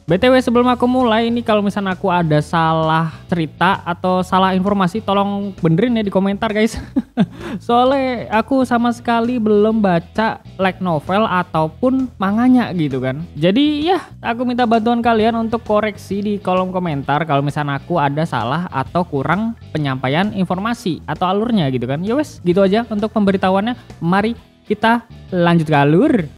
BTW sebelum aku mulai ini, kalau misalnya aku ada salah cerita atau salah informasi tolong benerin ya di komentar guys. Soalnya aku sama sekali belum baca light novel ataupun manganya gitu kan. Jadi ya aku minta bantuan kalian untuk koreksi di kolom komentar kalau misalnya aku ada salah atau kurang penyampaian informasi atau alurnya gitu kan. Ya wes gitu aja untuk pemberitahuannya. Mari kita lanjut ke alur.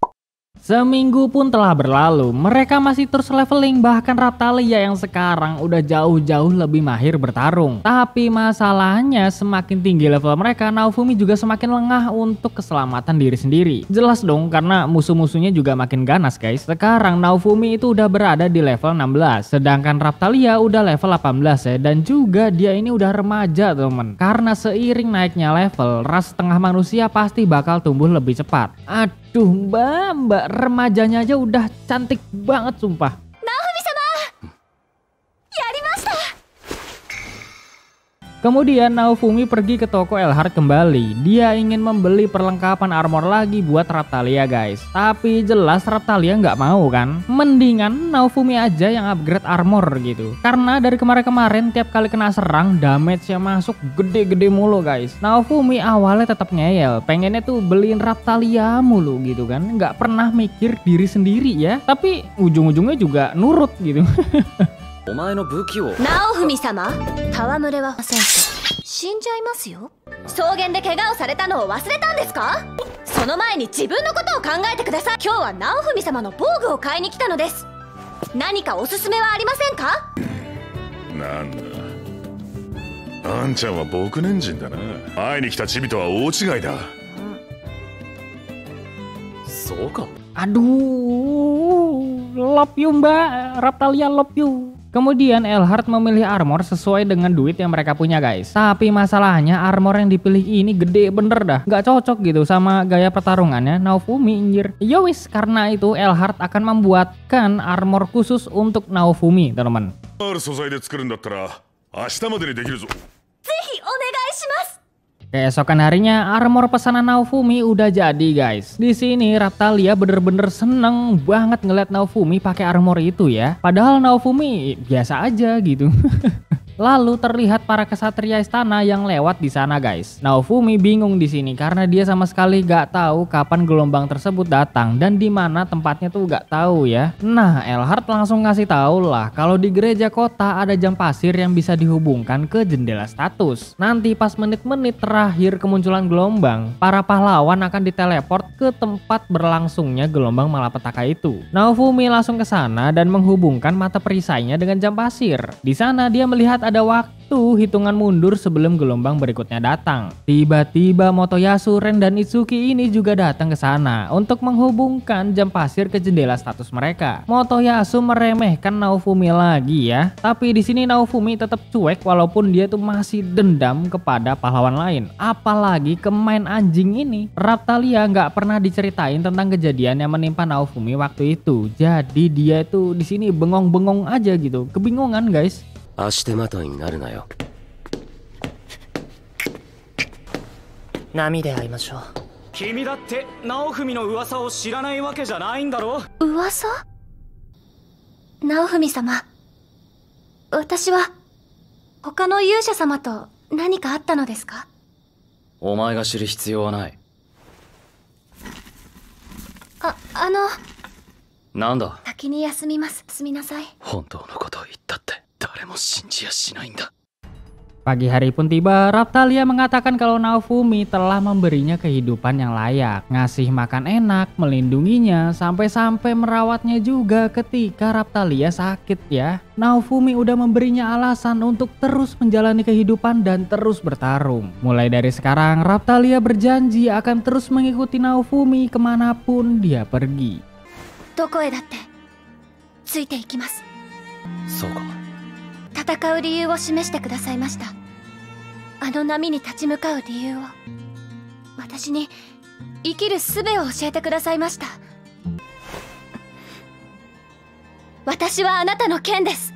Seminggu pun telah berlalu, mereka masih terus leveling, bahkan Raphtalia yang sekarang udah jauh-jauh lebih mahir bertarung. Tapi masalahnya semakin tinggi level mereka, Naofumi juga semakin lengah untuk keselamatan diri sendiri. Jelas dong karena musuh-musuhnya juga makin ganas guys. Sekarang Naofumi itu udah berada di level 16, sedangkan Raphtalia udah level 18 ya. Dan juga dia ini udah remaja temen. Karena seiring naiknya level, ras setengah manusia pasti bakal tumbuh lebih cepat. Aduh mbak remajanya aja udah cantik banget sumpah. Kemudian Naofumi pergi ke toko Elhart kembali. Dia ingin membeli perlengkapan armor lagi buat Raphtalia guys. Tapi jelas Raphtalia nggak mau kan. Mendingan Naofumi aja yang upgrade armor gitu. Karena dari kemarin-kemarin tiap kali kena serang damage-nya masuk gede-gede mulu guys. Naofumi awalnya tetap ngeyel. Pengennya tuh beliin Raphtalia mulu gitu kan. Nggak pernah mikir diri sendiri ya. Tapi ujung-ujungnya juga nurut gitu. お前の武器を。ナオフミ様、戯れはせんと死んじゃいますよ。草原で怪我をされたのを忘れたんですか？その前に自分のことを考えてください。今日はナオフミ様の防具を買いに来たのです。何かおすすめはありませんか？なんだ、あんちゃんは僕年人だな。会いに来たチビとは大違いだ。そうか。 Aduh, love you mbak, Raphtalia love you. Kemudian Elhart memilih armor sesuai dengan duit yang mereka punya guys. Tapi masalahnya armor yang dipilih ini gede bener dah. Gak cocok gitu sama gaya pertarungannya Naofumi anjir. Yowis karena itu Elhart akan membuatkan armor khusus untuk Naofumi teman-teman. ある素材で作るんだったら明日までにできるぞ。ぜひお願いします。 Keesokan harinya armor pesanan Naofumi udah jadi guys. Di sini Raphtalia bener-bener seneng banget ngeliat Naofumi pakai armor itu ya. Padahal Naofumi biasa aja gitu. Lalu terlihat para kesatria istana yang lewat di sana guys. Naofumi bingung di sini karena dia sama sekali gak tahu kapan gelombang tersebut datang dan di mana tempatnya tuh gak tahu ya. Nah, Elhart langsung ngasih tahu lah kalau di gereja kota ada jam pasir yang bisa dihubungkan ke jendela status. Nanti pas menit-menit terakhir kemunculan gelombang, para pahlawan akan diteleport ke tempat berlangsungnya gelombang malapetaka itu. Naofumi langsung ke sana dan menghubungkan mata perisainya dengan jam pasir. Di sana dia melihat ada waktu hitungan mundur sebelum gelombang berikutnya datang. Tiba-tiba Motoyasu, Ren, dan Itsuki ini juga datang ke sana untuk menghubungkan jam pasir ke jendela status mereka. Motoyasu meremehkan Naofumi lagi ya. Tapi di sini Naofumi tetap cuek walaupun dia tuh masih dendam kepada pahlawan lain. Apalagi ke main anjing ini. Raphtalia nggak pernah diceritain tentang kejadian yang menimpa Naofumi waktu itu. Jadi dia tuh di sini bengong-bengong aja gitu. Kebingungan guys. 足手まといになるなよ。波で会いましょう。君だって直文の噂を知らないわけじゃないんだろ。噂？ナオフミ様、私は他の勇者様と何かあったのですか？お前が知る必要はない。なんだ。先に休みます。すみなさい。本当のことを言ったって誰も信じやしないんだ。 Pagi hari pun tiba, Raphtalia mengatakan kalau Naofumi telah memberinya kehidupan yang layak, ngasih makan enak, melindunginya, sampai-sampai merawatnya juga ketika Raphtalia sakit ya. Naofumi udah memberinya alasan untuk terus menjalani kehidupan dan terus bertarung. Mulai dari sekarang, Raphtalia berjanji akan terus mengikuti Naofumi kemanapun dia pergi. どこへだってついていきます。そうか。 戦う理由を示してくださいました。あの波に立ち向かう理由を、私に生きる術を教えてくださいました。私はあなたの剣です。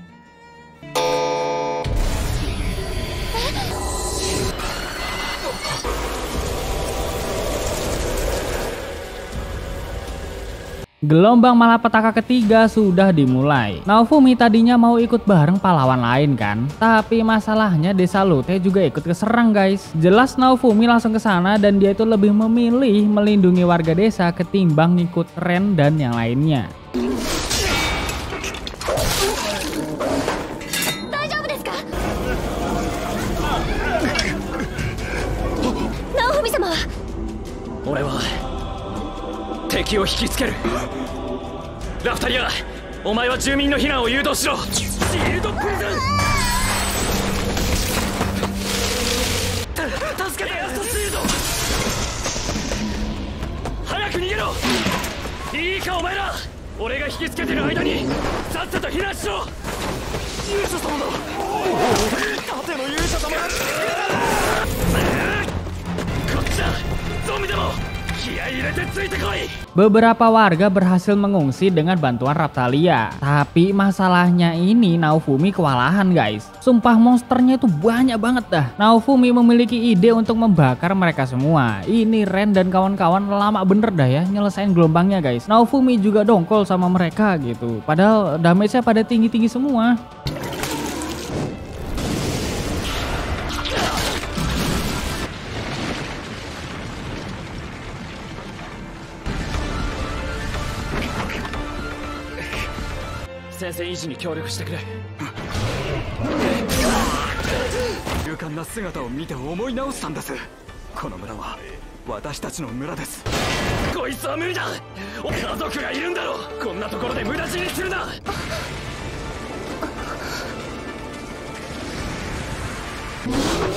gelombang malapetaka ketiga sudah dimulai. Naofumi tadinya mau ikut bareng pahlawan lain kan, tapi masalahnya desa Lotte juga ikut keserang guys. Jelas Naofumi langsung ke sana dan dia itu lebih memilih melindungi warga desa ketimbang ngikut Ren dan yang lainnya. Raftalia, お前は住民の避難を誘導しろ。シールドプリズン。助けてエアストシールド。早く逃げろ。いいかお前ら。俺が引きつけてる間にさっさと避難しろ。勇者様だ。盾の勇者様だ。こっちだ。ゾンビでも。Beberapa warga berhasil mengungsi dengan bantuan Raphtalia. Tapi masalahnya ini Naofumi kewalahan guys. Sumpah monsternya itu banyak banget dah. Naofumi memiliki ide untuk membakar mereka semua. Ini Ren dan kawan-kawan lama bener dah ya nyelesain gelombangnya guys. Naofumi juga dongkol sama mereka gitu. Padahal damage-nya pada tinggi-tinggi semua. Sensei に協力してくれ。勇敢な姿を見て思い直したんです。この村は私たちの村です。こいつは無理だ。家族がいるんだろ。こんなところで無駄死にするな。ラ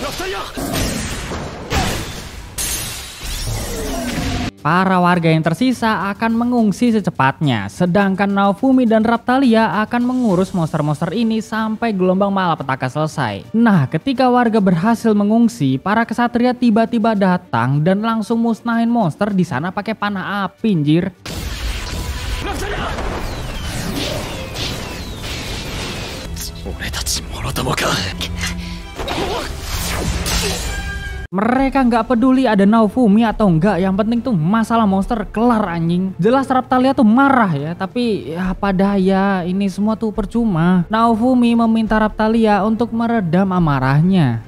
フタリア。Para warga yang tersisa akan mengungsi secepatnya, sedangkan Naofumi dan Raphtalia akan mengurus monster-monster ini sampai gelombang malapetaka selesai. Nah, ketika warga berhasil mengungsi, para kesatria tiba-tiba datang dan langsung musnahin monster di sana pakai panah api, anjir. Mereka nggak peduli ada Naofumi atau enggak, yang penting tuh masalah monster kelar anjing. Jelas Raphtalia tuh marah ya, tapi ya apa daya, ini semua tuh percuma. Naofumi meminta Raphtalia untuk meredam amarahnya.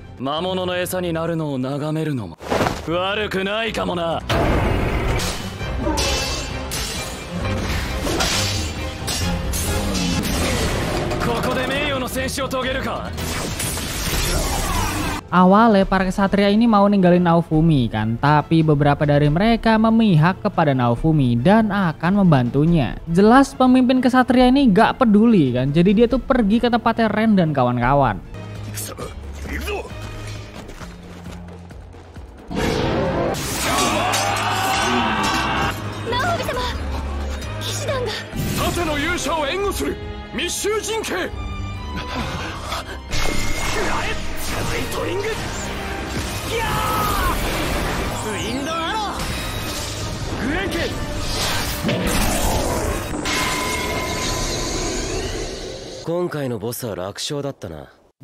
Awalnya para kesatria ini mau ninggalin Naofumi kan, tapi beberapa dari mereka memihak kepada Naofumi dan akan membantunya. Jelas pemimpin kesatria ini gak peduli kan, jadi dia tuh pergi ke tempatnya Ren dan kawan-kawan.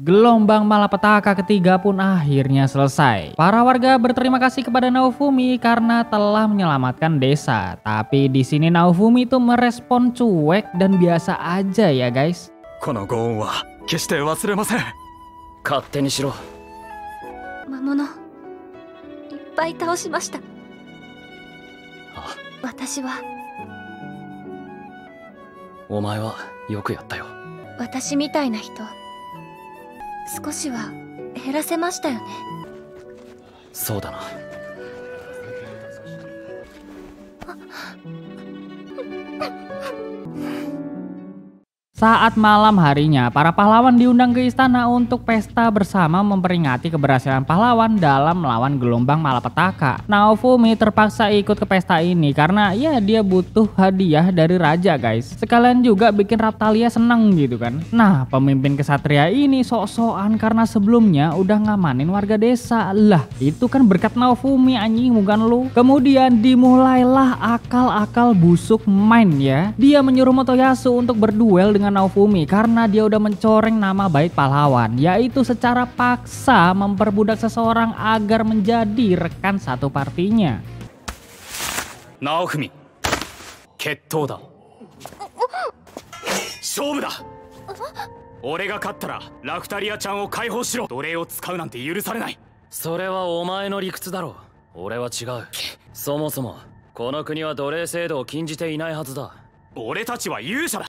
Gelombang malapetaka ketiga pun akhirnya selesai. Para warga berterima kasih kepada Naofumi karena telah menyelamatkan desa. Tapi di sini Naofumi itu merespon cuek dan biasa aja ya guys. 勝手にしろ。魔物いっぱい倒しました。私は。お前はよくやったよ。私みたいな人少しは減らせましたよね。そうだな。Saat malam harinya, para pahlawan diundang ke istana untuk pesta bersama memperingati keberhasilan pahlawan dalam melawan gelombang malapetaka. Naofumi terpaksa ikut ke pesta ini karena ya dia butuh hadiah dari raja guys. Sekalian juga bikin Raphtalia seneng gitu kan. Nah, pemimpin kesatria ini sok-sokan karena sebelumnya udah ngamanin warga desa. Lah, itu kan berkat Naofumi anjing, bukan lu. Kemudian dimulailah akal-akal busuk main ya. Dia menyuruh Motoyasu untuk berduel dengan Naofumi karena dia udah mencoreng nama baik pahlawan, yaitu secara paksa memperbudak seseorang agar menjadi rekan satu partinya. Naofumi, kettou da. 勝負だ。俺が勝ったらラフタリアちゃんを解放しろ。奴隷を使うなんて許されない。それはお前の理屈だろ。俺は違う。そもそもこの国は奴隷制度を禁じていないはずだ。俺たちは勇者だ。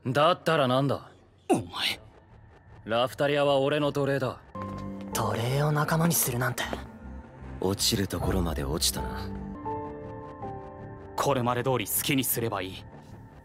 だったらなんだ。お前、ラフタリアは俺の奴隷だ。奴隷を仲間にするなんて。落ちるところまで落ちたな。これまで通り好きにすればいい。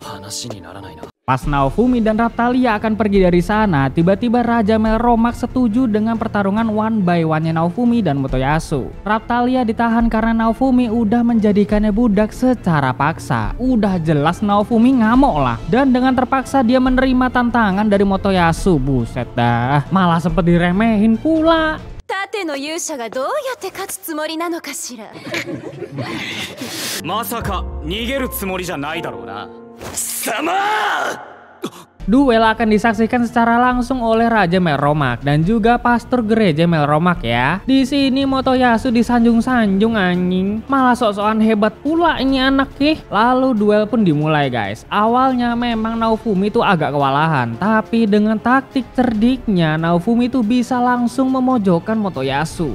話にならないな。Pas Naofumi dan Raphtalia akan pergi dari sana, tiba-tiba Raja Melromak setuju dengan pertarungan one by one-nya Naofumi dan Motoyasu. Raphtalia ditahan karena Naofumi udah menjadikannya budak secara paksa. Udah jelas Naofumi ngamuk lah. Dan dengan terpaksa dia menerima tantangan dari Motoyasu. Buset dah, malah sempet diremehin pula. 盾の勇者がどうやって勝つつもりなのかしら。まさか逃げるつもりじゃないだろうな。Duel akan disaksikan secara langsung oleh Raja Melromak dan juga pastor gereja Melromak ya. Di sini Motoyasu disanjung-sanjung anjing. Malah sok-sokan hebat pula ini anak nih. Lalu duel pun dimulai guys. Awalnya memang Naofumi tuh agak kewalahan, tapi dengan taktik cerdiknya Naofumi tuh bisa langsung memojokkan Motoyasu.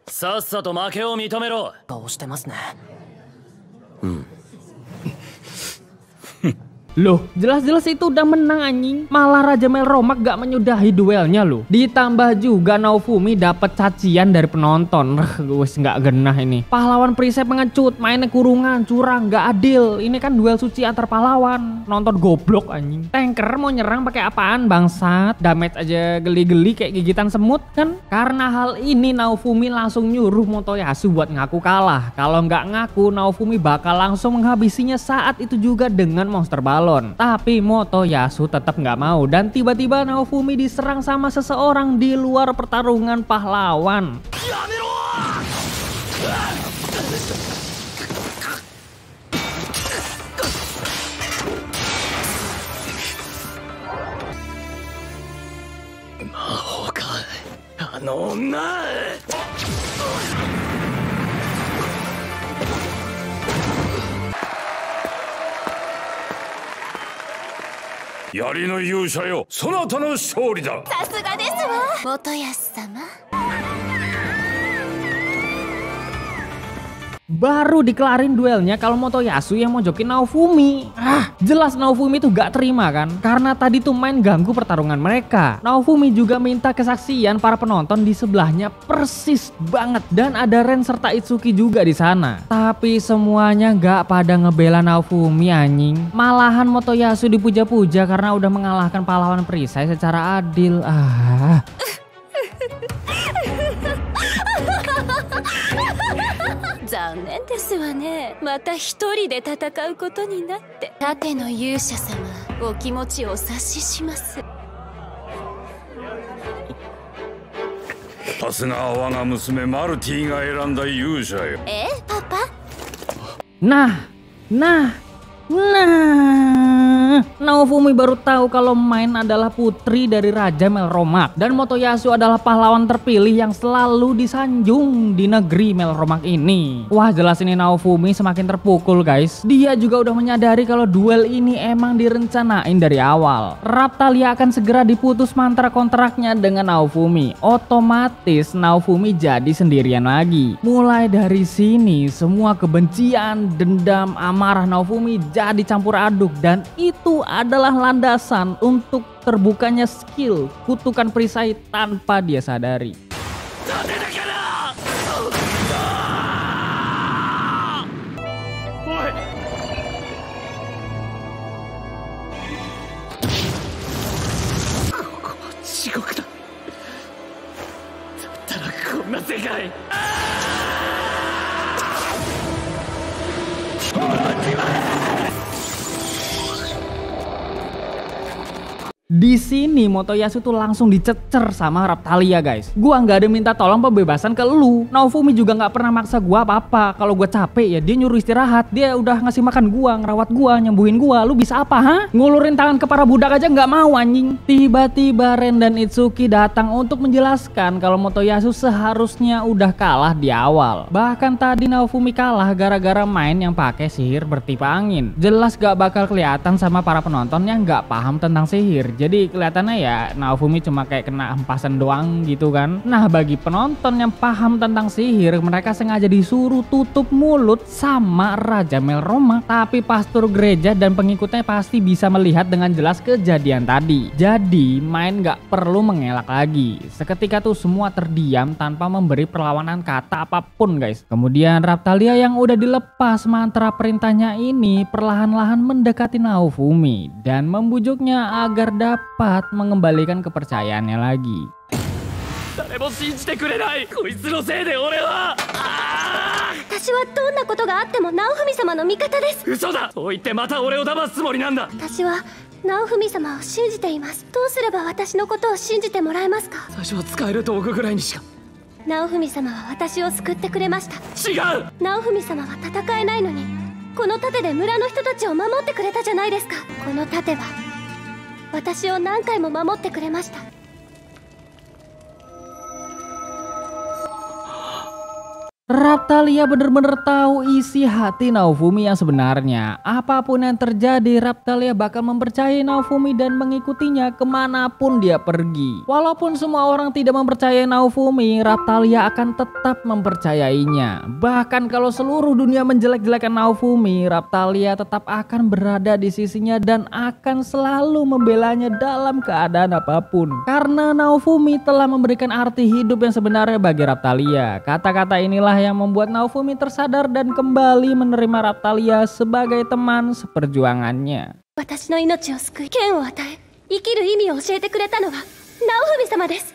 さっさと負けを認めろ。顔してますね。Loh, jelas-jelas itu udah menang anjing. Malah Raja Melromak gak menyudahi duelnya loh. Ditambah juga Naofumi dapat cacian dari penonton. Wes gak genah ini. Pahlawan perisai pengecut, mainnya kurungan, curang, gak adil. Ini kan duel suci antar pahlawan. Nonton goblok anjing. Tanker mau nyerang pakai apaan bangsat? Damage aja geli-geli kayak gigitan semut kan? Karena hal ini Naofumi langsung nyuruh Motoyasu buat ngaku kalah. Kalau nggak ngaku, Naofumi bakal langsung menghabisinya saat itu juga dengan monster balon. Tapi Motoyasu tetap nggak mau dan tiba-tiba Naofumi diserang sama seseorang di luar pertarungan pahlawan.槍の勇者よ、そなたの勝利だ。さすがですわ、元康様。Baru dikelarin duelnya kalau Motoyasu yang mojokin Naofumi. Jelas Naofumi tuh gak terima kan? Karena tadi tuh main ganggu pertarungan mereka. Naofumi juga minta kesaksian para penonton di sebelahnya persis banget. Dan ada Ren serta Itsuki juga di sana. Tapi semuanya gak pada ngebela Naofumi anjing. Malahan Motoyasu dipuja-puja karena udah mengalahkan pahlawan perisai secara adil. 残念ですわね。また一人で戦うことになって。盾の勇者様、お気持ちお察しします。さすがは我が娘マルティが選んだ勇者よ。パパ？ Nah, Naofumi baru tahu kalau Main adalah putri dari Raja Melromak dan Motoyasu adalah pahlawan terpilih yang selalu disanjung di negeri Melromak ini. Wah, jelas ini Naofumi semakin terpukul guys. Dia juga udah menyadari kalau duel ini emang direncanain dari awal. Raphtalia akan segera diputus mantra kontraknya dengan Naofumi. Otomatis Naofumi jadi sendirian lagi. Mulai dari sini semua kebencian, dendam, amarah Naofumi jadi campur aduk dan itu adalah landasan untuk terbukanya skill kutukan perisai tanpa dia sadari. Di sini Motoyasu tuh langsung dicecer sama Raphtalia guys. Gua nggak ada minta tolong pembebasan ke lu. Naofumi juga nggak pernah maksa gua apa-apa. Kalau gua capek ya dia nyuruh istirahat. Dia udah ngasih makan gua, ngerawat gua, nyembuhin gua. Lu bisa apa ha? Ngulurin tangan ke para budak aja nggak mau anjing. Tiba-tiba Ren dan Itsuki datang untuk menjelaskan kalau Motoyasu seharusnya udah kalah di awal. Bahkan tadi Naofumi kalah gara-gara main yang pakai sihir bertipe angin. Jelas gak bakal kelihatan sama para penonton yang gak paham tentang sihir. Jadi kelihatannya ya Naofumi cuma kayak kena hempasan doang gitu kan. Nah bagi penonton yang paham tentang sihir, mereka sengaja disuruh tutup mulut sama Raja Melroma. Tapi pastor gereja dan pengikutnya pasti bisa melihat dengan jelas kejadian tadi. Jadi main gak perlu mengelak lagi. Seketika tuh semua terdiam tanpa memberi perlawanan kata apapun guys. Kemudian Raphtalia yang udah dilepas mantra perintahnya ini perlahan-lahan mendekati Naofumi dan membujuknya agar dapat mengembalikan kepercayaannya lagi. 誰も信じてくれない。こいつのせいで俺は。私はどんなことがあっても直文様の味方です。嘘だ。そう言ってまた俺を騙すつもりなんだ。私は直文様を信じています。どうすれば私のことを信じてもらえますか？最初は使える道具ぐらいにしか。直文様は私を救ってくれました。違う。直文様は戦えないのにこの盾で村の人たちを守ってくれたじゃないですか。この盾は私を何回も守ってくれました。 Raphtalia bener-bener tahu isi hati Naofumi yang sebenarnya. Apapun yang terjadi, Raphtalia bakal mempercayai Naofumi dan mengikutinya kemanapun dia pergi. Walaupun semua orang tidak mempercayai Naofumi, Raphtalia akan tetap mempercayainya. Bahkan kalau seluruh dunia menjelek-jelekan Naofumi, Raphtalia tetap akan berada di sisinya dan akan selalu membelanya dalam keadaan apapun. Karena Naofumi telah memberikan arti hidup yang sebenarnya bagi Raphtalia. Kata-kata inilah yang membuat Naofumi tersadar dan kembali menerima Raphtalia sebagai teman seperjuangannya. 私の命を救い、剣を与え、生きる意味を教えてくれたのは直文様です。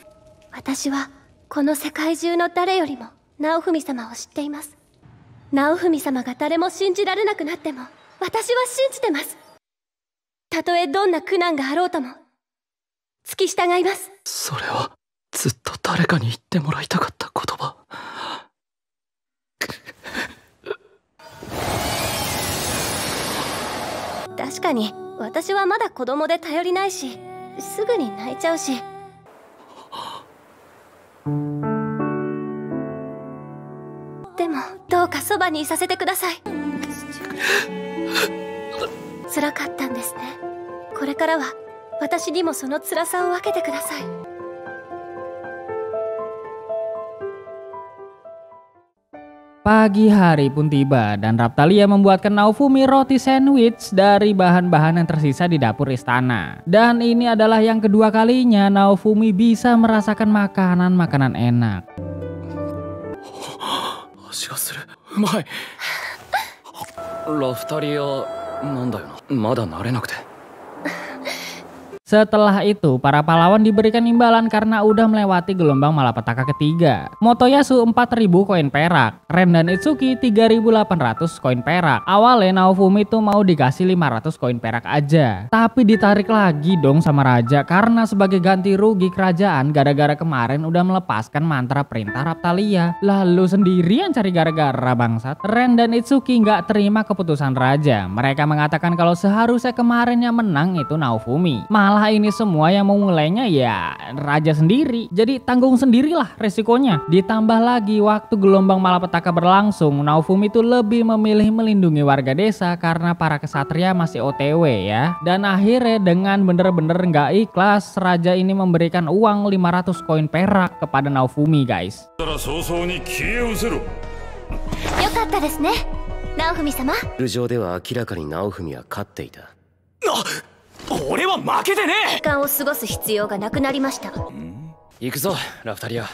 私はこの世界中の誰よりも直文様を知っています。直文様が誰も信じられなくなっても、私は信じてます。たとえどんな苦難があろうとも、付き従います。それはずっと誰かに言ってもらいたかった言葉。 確かに私はまだ子供で頼りないし、すぐに泣いちゃうし。でもどうかそばにいさせてください。辛かったんですね。これからは私にもその辛さを分けてください。 Pagi hari pun tiba dan Raphtalia membuatkan Naofumi roti sandwich dari bahan-bahan yang tersisa di dapur istana. Dan ini adalah yang kedua kalinya Naofumi bisa merasakan makanan-makanan enak. Setelah itu, para pahlawan diberikan imbalan karena udah melewati gelombang malapetaka ketiga. Motoyasu 4.000 koin perak, Ren dan Itsuki 3.800 koin perak. Awalnya Naofumi tuh mau dikasih 500 koin perak aja. Tapi ditarik lagi dong sama raja karena sebagai ganti rugi kerajaan gara-gara kemarin udah melepaskan mantra perintah Raphtalia. Lalu sendirian cari gara-gara bangsat. Ren dan Itsuki nggak terima keputusan raja. Mereka mengatakan kalau seharusnya kemarin yang menang itu Naofumi. Malah ini semua yang memulainya ya raja sendiri. Jadi tanggung sendirilah resikonya. Ditambah lagi waktu gelombang malapetaka berlangsung, Naofumi itu lebih memilih melindungi warga desa karena para kesatria masih OTW ya. Dan akhirnya dengan bener-bener nggak ikhlas, raja ini memberikan uang 500 koin perak kepada Naofumi guys. よかったですね、直文様。通常では明らかに直文は勝っていた。俺は負けてねえ。時間を過ごす必要がなくなりました。行くぞラフタリア。